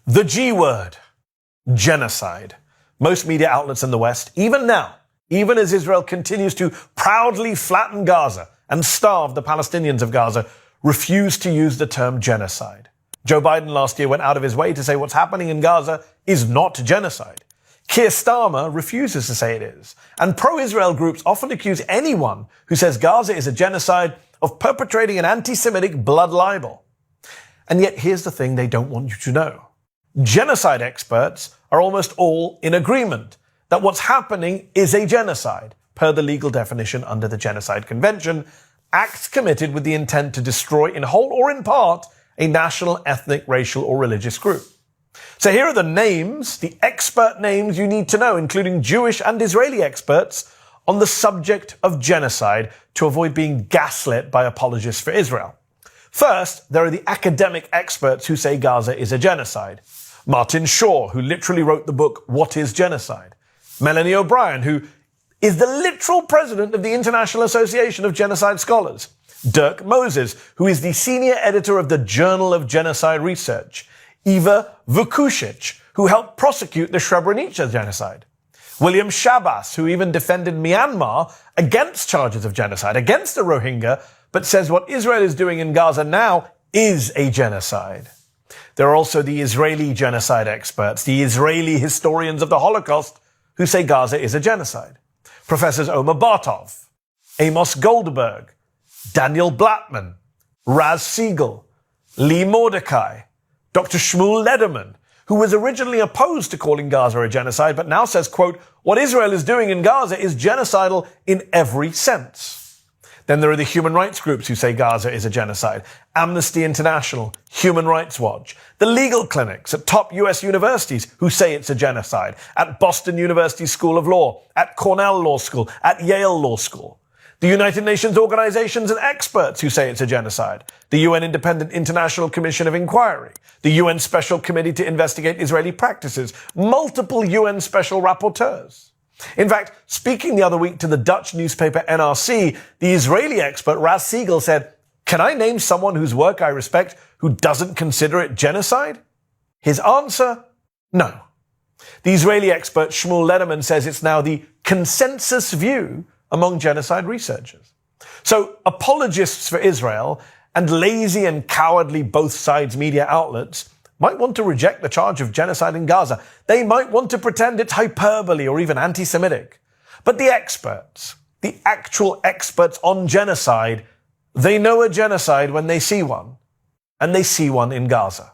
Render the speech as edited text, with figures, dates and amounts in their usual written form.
The G word. Genocide. Most media outlets in the West, even now, even as Israel continues to proudly flatten Gaza and starve the Palestinians of Gaza, refuse to use the term genocide. Joe Biden last year went out of his way to say what's happening in Gaza is not genocide. Keir Starmer refuses to say it is. And pro-Israel groups often accuse anyone who says Gaza is a genocide of perpetrating an anti-Semitic blood libel. And yet here's the thing they don't want you to know. Genocide experts are almost all in agreement that what's happening is a genocide, per the legal definition under the Genocide Convention, acts committed with the intent to destroy in whole or in part a national, ethnic, racial, or religious group. So here are the names, the expert names you need to know, including Jewish and Israeli experts, on the subject of genocide to avoid being gaslit by apologists for Israel. First, there are the academic experts who say Gaza is a genocide. Martin Shaw, who literally wrote the book, What is Genocide? Melanie O'Brien, who is the literal president of the International Association of Genocide Scholars. Dirk Moses, who is the senior editor of the Journal of Genocide Research. Eva Vukušić, who helped prosecute the Srebrenica genocide. William Shabas, who even defended Myanmar against charges of genocide, against the Rohingya, but says what Israel is doing in Gaza now is a genocide. There are also the Israeli genocide experts, the Israeli historians of the Holocaust, who say Gaza is a genocide. Professors Omer Bartov, Amos Goldberg, Daniel Blattman, Raz Siegel, Lee Mordecai, Dr. Shmuel Lederman, who was originally opposed to calling Gaza a genocide, but now says, quote, what Israel is doing in Gaza is genocidal in every sense. Then there are the human rights groups who say Gaza is a genocide. Amnesty International, Human Rights Watch, the legal clinics at top US universities who say it's a genocide, at Boston University School of Law, at Cornell Law School, at Yale Law School. The United Nations organizations and experts who say it's a genocide. The UN Independent International Commission of Inquiry. The UN Special Committee to Investigate Israeli Practices. Multiple UN Special Rapporteurs. In fact, speaking the other week to the Dutch newspaper NRC, the Israeli expert Raz Siegel said, can I name someone whose work I respect who doesn't consider it genocide? His answer, no. The Israeli expert Shmuel Lederman says it's now the consensus view among genocide researchers. So apologists for Israel and lazy and cowardly both sides media outlets might want to reject the charge of genocide in Gaza. They might want to pretend it's hyperbole or even anti-Semitic. But the experts, the actual experts on genocide, they know a genocide when they see one. And they see one in Gaza.